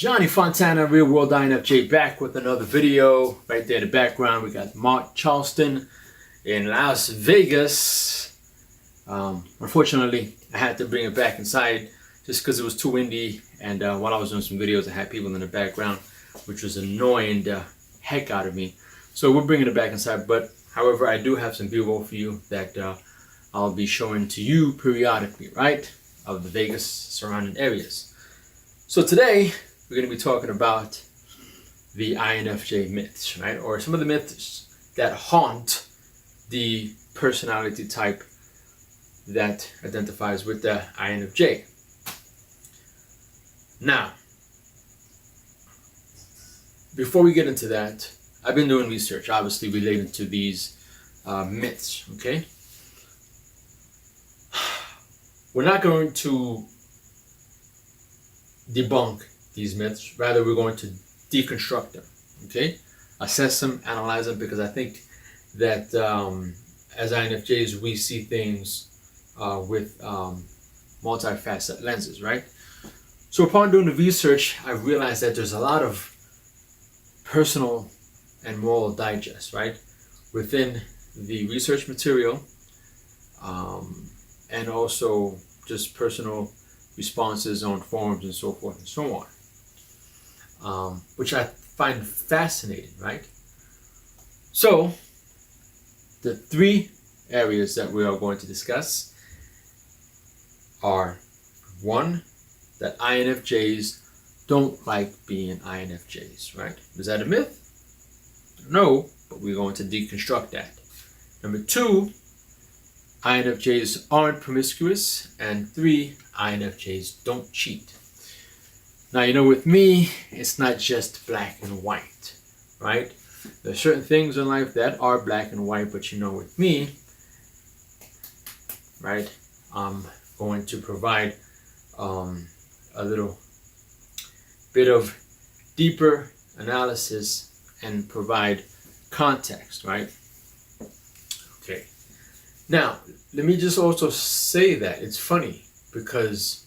Johnny Fontana, Real World INFJ, back with another video. Right there in the background, we got Mark Charleston in Las Vegas. Unfortunately, I had to bring it back inside just because it was too windy. And while I was doing some videos, I had people in the background, which was annoying the heck out of me. So we're bringing it back inside. But however, I do have some B-roll for you that I'll be showing to you periodically, right, of the Vegas surrounding areas. So today, we're going to be talking about the INFJ myths, right? Or some of the myths that haunt the personality type that identifies with the INFJ. Now, before we get into that, I've been doing research, obviously related to these myths, okay? We're not going to debunk these myths, rather we're going to deconstruct them, okay? Assess them, analyze them, because I think that as INFJs we see things with multifaceted lenses, right? So upon doing the research, I realized that there's a lot of personal and moral digest, right, within the research material, and also just personal responses on forums and so forth and so on, which I find fascinating, right? So the three areas that we are going to discuss are: one, that INFJs don't like being INFJs, right? Is that a myth? No, but we're going to deconstruct that. Number two, INFJs aren't promiscuous. And three, INFJs don't cheat. Now, you know, with me, it's not just black and white, right? There are certain things in life that are black and white, but you know, with me, right, I'm going to provide a little bit of deeper analysis and provide context, right? Okay. Now, let me just also say that it's funny because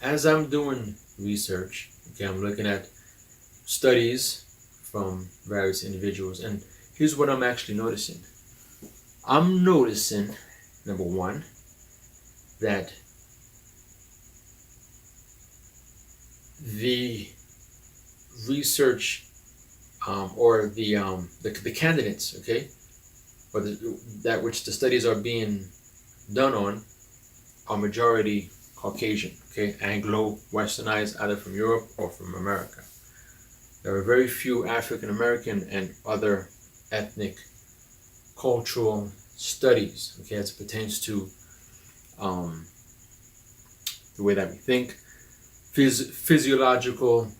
as I'm doing research, okay, I'm looking at studies from various individuals, and here's what I'm actually noticing. I'm noticing, number one, that the research or the candidates, okay, or that which the studies are being done on, are majority Caucasian, okay, Anglo-Westernized, either from Europe or from America. There are very few African American and other ethnic cultural studies, okay, as it pertains to the way that we think, physiological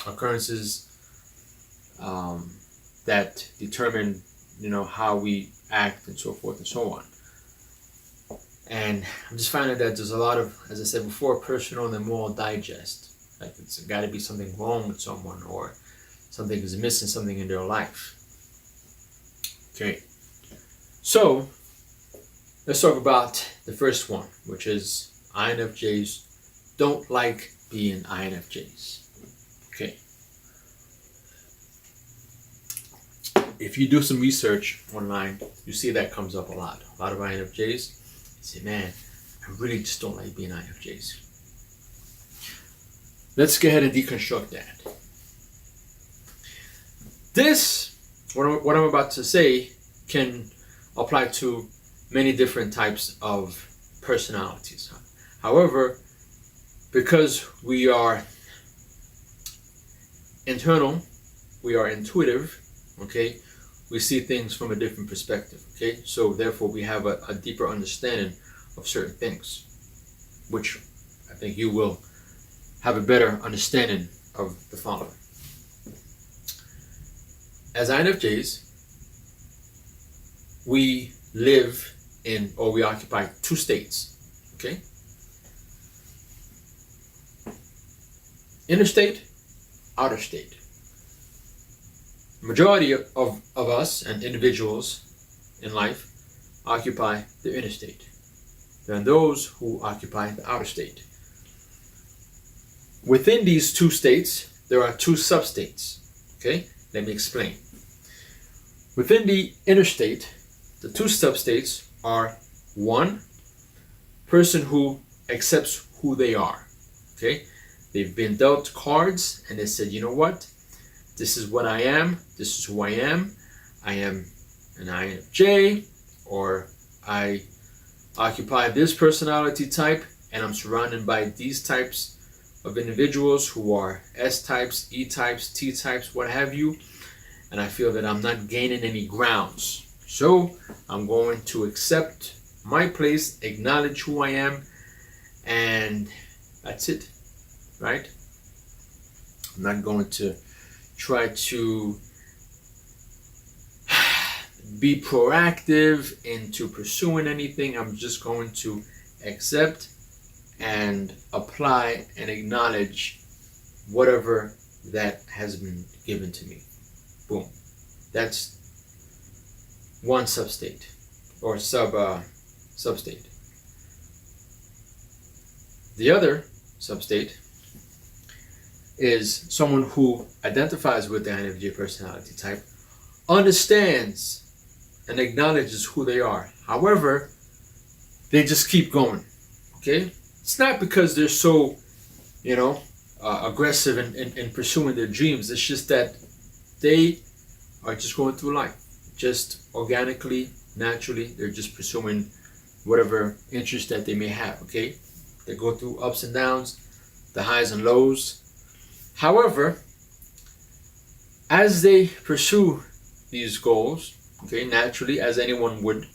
occurrences that determine, you know, how we act and so forth and so on. And I'm just finding that there's a lot of, as I said before, personal and moral digest. Like it's got to be something wrong with someone, or something is missing something in their life. Okay, so let's talk about the first one, which is INFJs don't like being INFJs. Okay. If you do some research online, you see that comes up a lot. A lot of INFJs say, man, I really just don't like being INFJs. Let's go ahead and deconstruct that. This, what I'm about to say, can apply to many different types of personalities. However, because we are internal, we are intuitive, okay, we see things from a different perspective, okay? So therefore we have a deeper understanding of certain things, which I think you will have a better understanding of the following. As INFJs, we live in, or we occupy, two states, okay? Inner state, outer state. Majority of us and individuals in life occupy the inner state. There are those who occupy the outer state. within these two states, there are two substates. Okay, let me explain. Within the inner state, the two substates are one, person who accepts who they are. Okay, they've been dealt cards and they said, you know what, this is what I am, this is who I am an INFJ, or I occupy this personality type, and I'm surrounded by these types of individuals who are S types, E types, T types, what have you, and I feel that I'm not gaining any grounds. So I'm going to accept my place, acknowledge who I am, and that's it, right? I'm not going to try to be proactive into pursuing anything. I'm just going to accept and apply and acknowledge whatever that has been given to me. Boom. That's one substate or substate. The other substate is someone who identifies with the INFJ personality type, understands and acknowledges who they are. However, they just keep going. Okay? It's not because they're so, aggressive in pursuing their dreams. It's just that they are just going through life. Just organically, naturally, they're just pursuing whatever interest that they may have. Okay? They go through ups and downs, the highs and lows. However, as they pursue these goals, okay, naturally, as anyone would,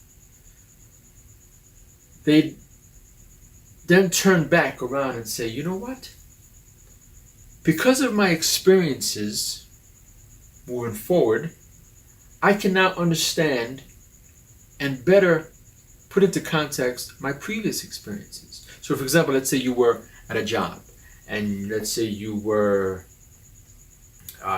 they then turn back around and say, you know what? Because of my experiences moving forward, I can now understand and better put into context my previous experiences. So, for example, let's say you were at a job, and let's say you were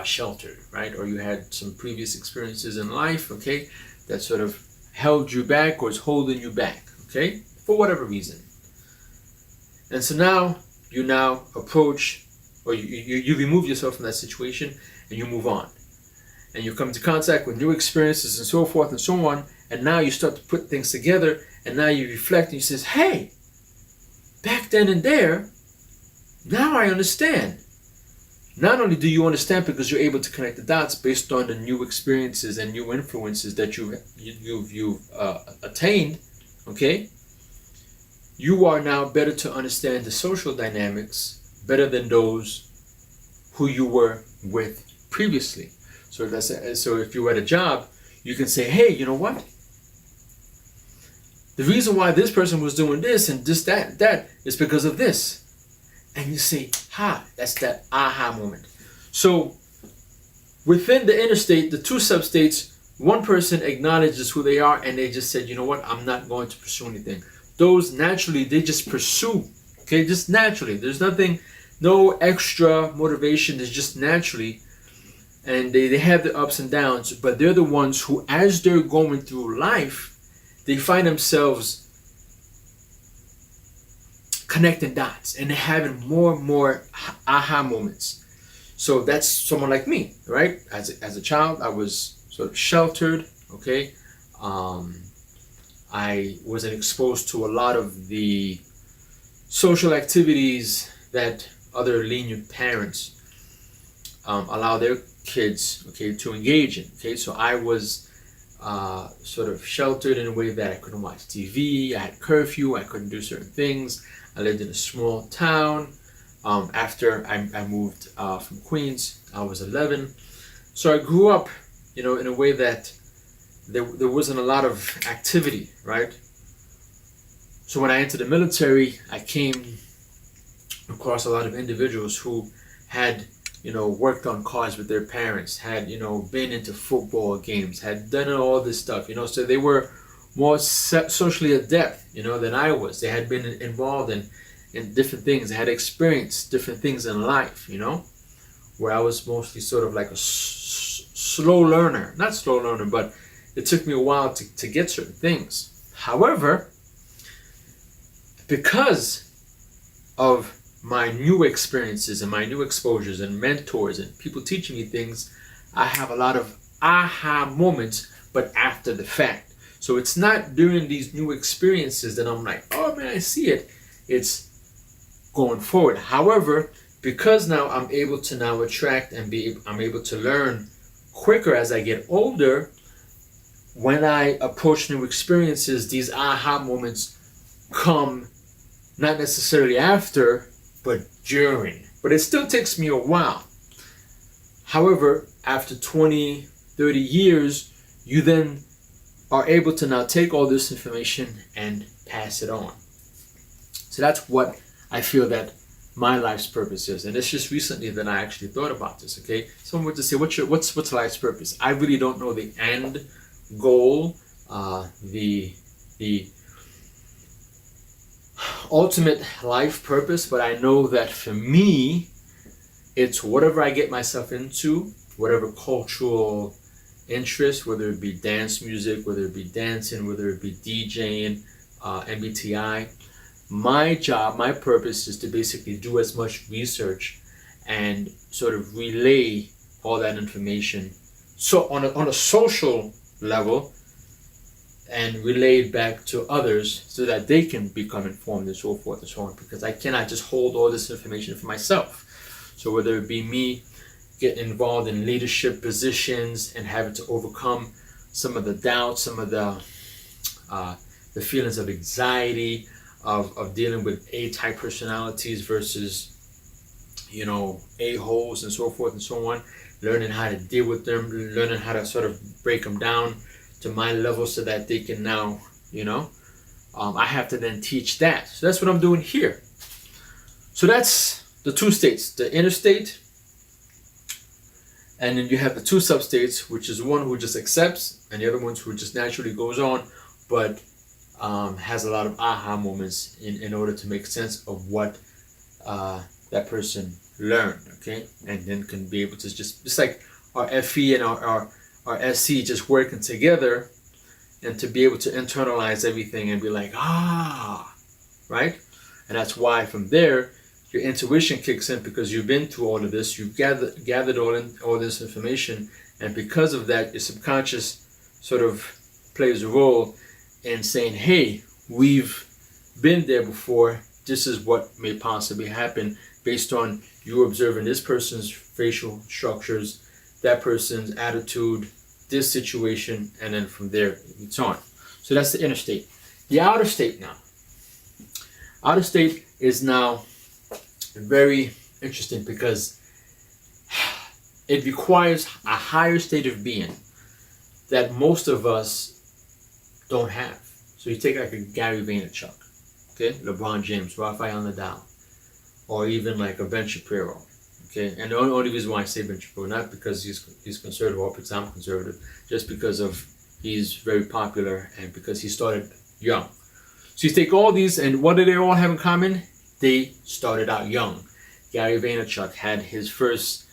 sheltered, right? Or you had some previous experiences in life, okay, that sort of held you back or is holding you back, okay, for whatever reason. And so now you approach, or you remove yourself from that situation and you move on. And you come into contact with new experiences and so forth and so on, and now you start to put things together, and now you reflect and you say, hey, back then and there, now I understand. Not only do you understand because you're able to connect the dots based on the new experiences and new influences that you've attained, okay? You are now better to understand the social dynamics better than those who you were with previously. So if you were at a job, you can say, hey, you know what? The reason why this person was doing this and this, that is because of this. And you say, that's that aha moment. So within the inner state, the two substates, one person acknowledges who they are and they just said, you know what, I'm not going to pursue anything. Those naturally, they just pursue, okay, just naturally. There's nothing, no extra motivation, it's just naturally. And they have the ups and downs, but they're the ones who, as they're going through life, they find themselves connecting dots and having more and more aha moments. So that's someone like me, right? As a child, I was sort of sheltered, okay? I wasn't exposed to a lot of the social activities that other lenient parents allow their kids, okay, to engage in, okay? So I was sort of sheltered in a way that I couldn't watch TV, I had curfew, I couldn't do certain things. I lived in a small town. After I moved from Queens, I was 11. So I grew up, in a way that there wasn't a lot of activity, right? So when I entered the military, I came across a lot of individuals who had, worked on cars with their parents, had, been into football games, had done all this stuff, so they were more socially adept, than I was. They had been involved in different things. They had experienced different things in life, where I was mostly sort of like a slow learner. Not slow learner, but it took me a while to get certain things. However, because of my new experiences and my new exposures and mentors and people teaching me things, I have a lot of aha moments, but after the fact. So it's not during these new experiences that I'm like, oh man, I see it. It's going forward. However, because now I'm able to now attract and I'm able to learn quicker as I get older, when I approach new experiences, these aha moments come not necessarily after, but during. But it still takes me a while. However, after 20, 30 years, you then are able to now take all this information and pass it on. So that's what I feel that my life's purpose is. And it's just recently that I actually thought about this, okay? Someone would just say, what's life's purpose? I really don't know the end goal, the ultimate life purpose, but I know that for me, it's whatever I get myself into, whatever cultural interest, whether it be dance music, whether it be dancing, whether it be DJing, MBTI. My job, my purpose is to basically do as much research and sort of relay all that information. So on a social level, and relay it back to others so that they can become informed and so forth and so on, because I cannot just hold all this information for myself. So whether it be me getting involved in leadership positions and having to overcome some of the doubts, some of the feelings of anxiety, of dealing with A-type personalities versus, A-holes and so forth and so on, learning how to deal with them, learning how to sort of break them down to my level so that they can now, I have to then teach that. So that's what I'm doing here. So that's the two states, the inner state, and then you have the two substates, which is one who just accepts and the other one who just naturally goes on, but has a lot of aha moments in order to make sense of what that person learned, okay? And then can be able to just like our FE and our SC just working together, and to be able to internalize everything and be like, right? And that's why from there, your intuition kicks in, because you've been through all of this, you've gathered all this information, and because of that, your subconscious sort of plays a role in saying, hey, we've been there before, this is what may possibly happen based on you observing this person's facial structures, that person's attitude, this situation, and then from there it's on. So that's the inner state. The outer state now. Outer state is now very interesting because it requires a higher state of being that most of us don't have. So you take like a Gary Vaynerchuk, okay, LeBron James, Rafael Nadal, or even like a Ben Shapiro. Okay, and the only reason why I say Ben Shapiro, not because he's conservative or because I'm conservative, just because of he's very popular and because he started young. So you take all these, and what do they all have in common? They started out young. Gary Vaynerchuk had his first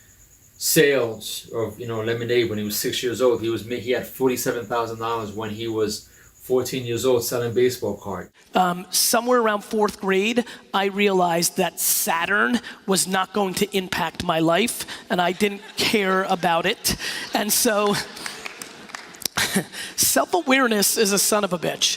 sales of lemonade when he was 6 years old. He had $47,000 when he was 14 years old selling baseball cards. Somewhere around fourth grade, I realized that Saturn was not going to impact my life, and I didn't care about it. And so self-awareness is a son of a bitch,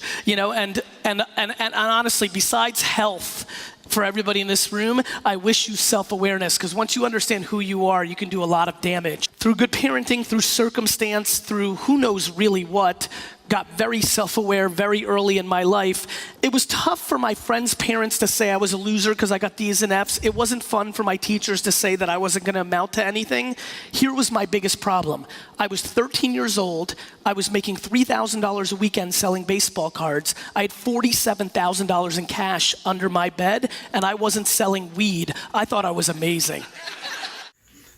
and honestly, besides health, for everybody in this room, I wish you self-awareness, because once you understand who you are, you can do a lot of damage. Through good parenting, through circumstance, through who knows really what, got very self-aware very early in my life. It was tough for my friends' parents to say I was a loser because I got D's and F's. It wasn't fun for my teachers to say that I wasn't going to amount to anything. Here was my biggest problem. I was 13 years old. I was making $3,000 a weekend selling baseball cards. I had $47,000 in cash under my bed, and I wasn't selling weed. I thought I was amazing.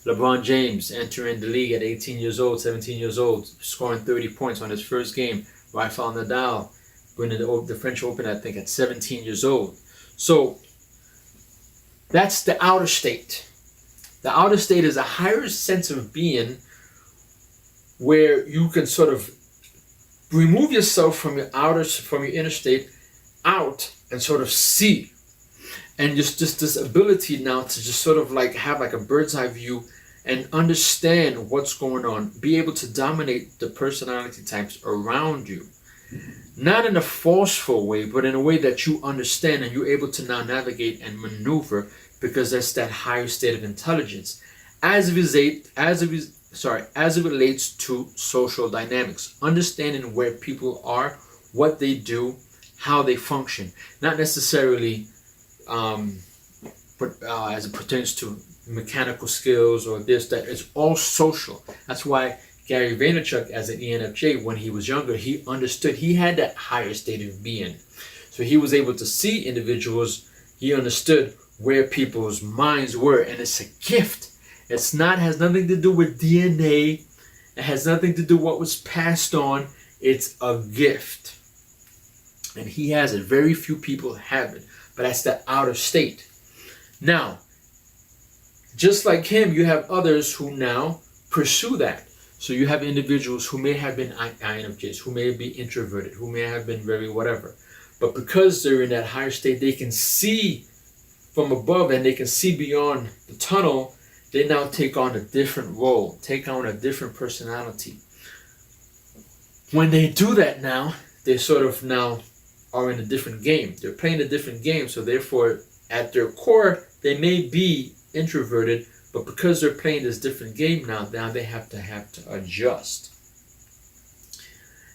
LeBron James entering the league at 18 years old, 17 years old, scoring 30 points on his first game. Rafael Nadal winning the French Open, I think, at 17 years old. So that's the outer state. The outer state is a higher sense of being where you can sort of remove yourself from your inner state out and sort of see. And just this ability now to just sort of like have like a bird's eye view and understand what's going on, be able to dominate the personality types around you. Not in a forceful way, but in a way that you understand and you're able to now navigate and maneuver, because that's that higher state of intelligence. As it relates to social dynamics, understanding where people are, what they do, how they function, not necessarily as it pertains to mechanical skills or this, that. It's all social. That's why Gary Vaynerchuk, as an ENFJ, when he was younger, he understood, he had that higher state of being. So he was able to see individuals, he understood where people's minds were, and it's a gift. It's not, has nothing to do with DNA. It has nothing to do with what was passed on. It's a gift. And he has it. Very few people have it. But that's the outer state. Now, just like him, you have others who now pursue that. So you have individuals who may have been INFJs, who may be introverted, who may have been very whatever. But because they're in that higher state, they can see from above and they can see beyond the tunnel. They now take on a different role, take on a different personality. When they do that now, they sort of now are in a different game. They're playing a different game, so therefore, at their core, they may be introverted, but because they're playing this different game now they have to adjust.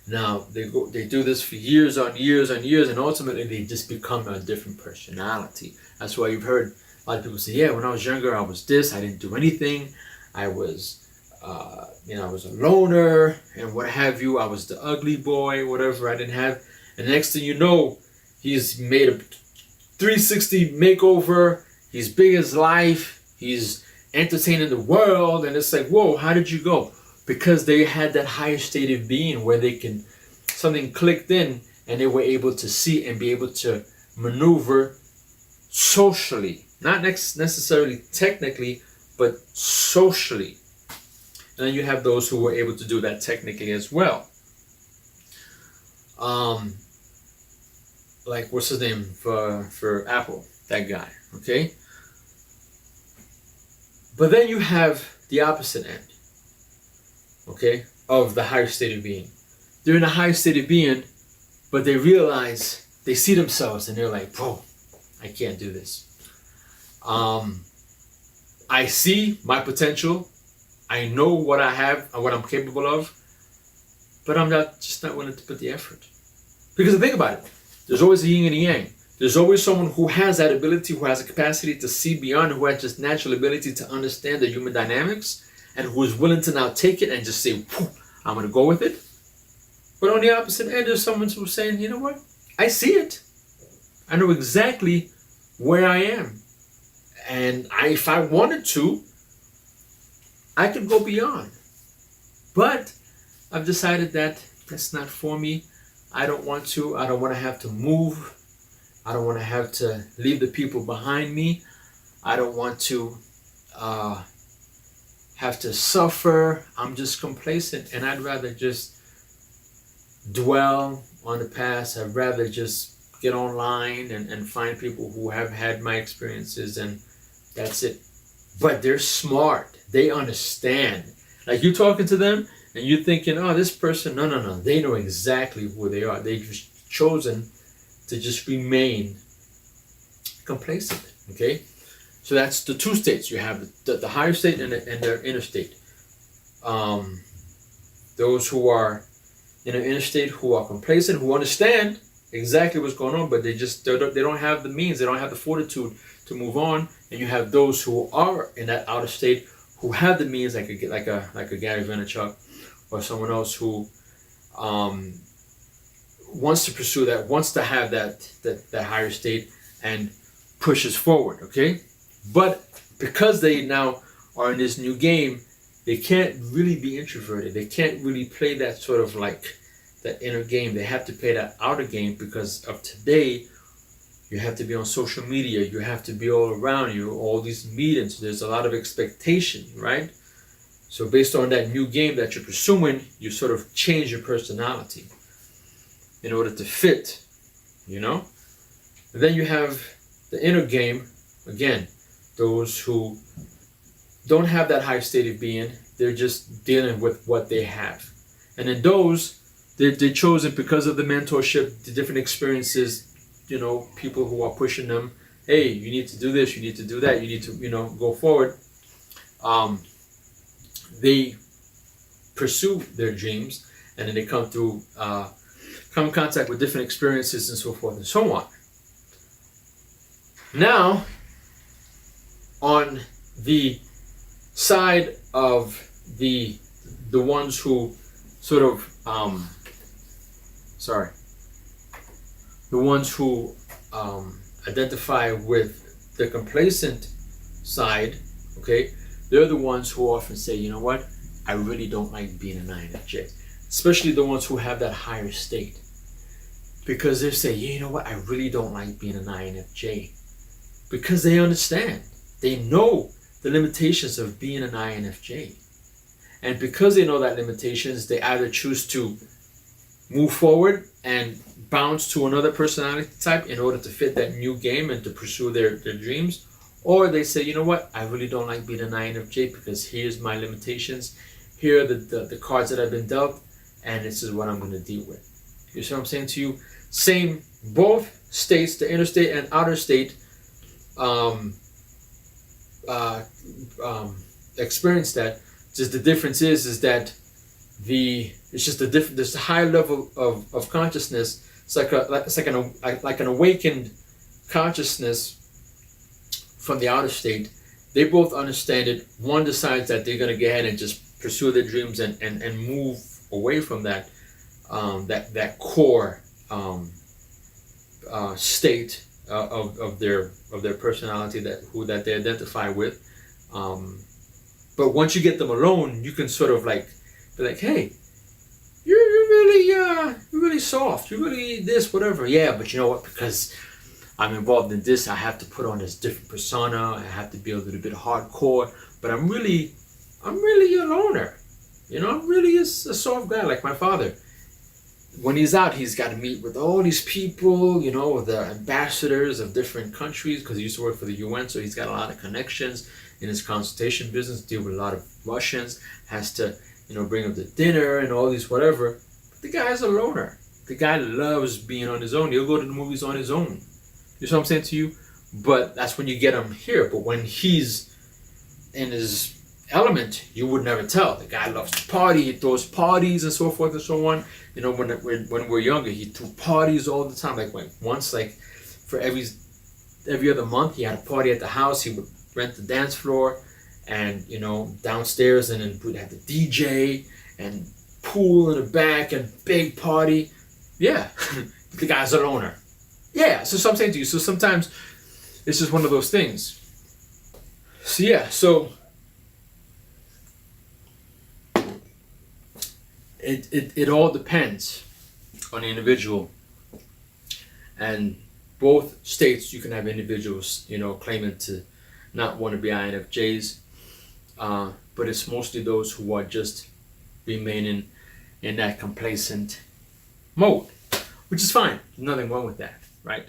Now, they do this for years on years on years, and ultimately they just become a different personality. That's why you've heard a lot of people say, yeah, when I was younger, I was this, I didn't do anything, I was I was a loner, and what have you, I was the ugly boy, whatever, I didn't have. And the next thing you know, he's made a 360 makeover, he's big as life, he's entertaining the world, and it's like, whoa, how did you go? Because they had that higher state of being where they can, something clicked in, and they were able to see and be able to maneuver socially, not necessarily technically, but socially. And then you have those who were able to do that technically as well. Like, what's his name for Apple? That guy, okay? But then you have the opposite end, okay, of the higher state of being. They're in a higher state of being, but they realize, they see themselves and they're like, bro, I can't do this. I see my potential. I know what I have and what I'm capable of, but I'm just not willing to put the effort. Because think about it. There's always a yin and a yang. There's always someone who has that ability, who has a capacity to see beyond, who has just natural ability to understand the human dynamics, and who is willing to now take it and just say, I'm going to go with it. But on the opposite end, there's someone who's saying, you know what? I see it. I know exactly where I am. And if I wanted to, I could go beyond. But I've decided that that's not for me. I don't want to. I don't want to have to move. I don't want to have to leave the people behind me. I don't want to have to suffer. I'm just complacent, and I'd rather just dwell on the past. I'd rather just get online and find people who have had my experiences, and that's it. But they're smart. They understand. Like, you're talking to them and you're thinking, oh, this person, no. They know exactly who they are. They've just chosen to just remain complacent. Okay? So that's the two states. You have the higher state and the inner state. Those who are in an inner state, who are complacent, who understand exactly what's going on, but they don't have the means, they don't have the fortitude to move on. And you have those who are in that outer state, who have the means, like a Gary Vaynerchuk or someone else who wants to pursue that, wants to have that higher state and pushes forward. Okay, but because they now are in this new game, they can't really be introverted. They can't really play that sort of like that inner game. They have to play that outer game because of today. You have to be on social media. You have to be all around you, all these meetings. There's a lot of expectation, right? So based on that new game that you're pursuing, you sort of change your personality in order to fit, you know? And then you have the inner game, again, those who don't have that high state of being, they're just dealing with what they have. And then those, they're chosen because of the mentorship, the different experiences, people who are pushing them. Hey, you need to do this, you need to do that, you need to, go forward. They pursue their dreams, and then they come in contact with different experiences and so forth and so on. Now, on the side of the ones who sort of the ones who identify with the complacent side, okay, they're the ones who often say, you know what, I really don't like being an INFJ, especially the ones who have that higher state, because they say, you know what, I really don't like being an INFJ, because they understand, they know the limitations of being an INFJ. And because they know that limitations, they either choose to move forward and bounce to another personality type in order to fit that new game and to pursue their dreams, or they say, you know what, I really don't like being an INFJ because here's my limitations, here are the cards that I've been dealt, and this is what I'm going to deal with. You see what I'm saying to you? Same, both states, the inner state and outer state, experience that. Just the difference is that there's a high level of consciousness. It's like an awakened consciousness from the outer state. They both understand it. One decides that they're gonna go ahead and just pursue their dreams and move away from that core state of their personality that they identify with. But once you get them alone, you can sort of like be like, hey, you're really soft, you're really this, whatever. Yeah, but you know what? Because I'm involved in this, I have to put on this different persona. I have to be a little bit hardcore. But I'm really a loner. I'm really a soft guy, like my father. When he's out, he's got to meet with all these people, with the ambassadors of different countries, because he used to work for the UN, so he's got a lot of connections in his consultation business, deal with a lot of Russians, has to, bring them to dinner and all these whatever. But the guy's a loner. The guy loves being on his own. He'll go to the movies on his own. You see what I'm saying to you? But that's when you get him here. But when he's in his element, you would never tell. The guy loves to party. He throws parties and so forth and so on. When we're younger, he threw parties all the time. Like once, for every other month, he had a party at the house. He would rent the dance floor, and downstairs, and then we'd have the DJ and pool in the back and big party. Yeah, the guy's a loner. Yeah, so I'm saying to you. So sometimes it's just one of those things. So yeah, so it all depends on the individual. And both states, you can have individuals, claiming to not want to be INFJs, but it's mostly those who are just remaining in that complacent mode, which is fine. Nothing wrong with that, right?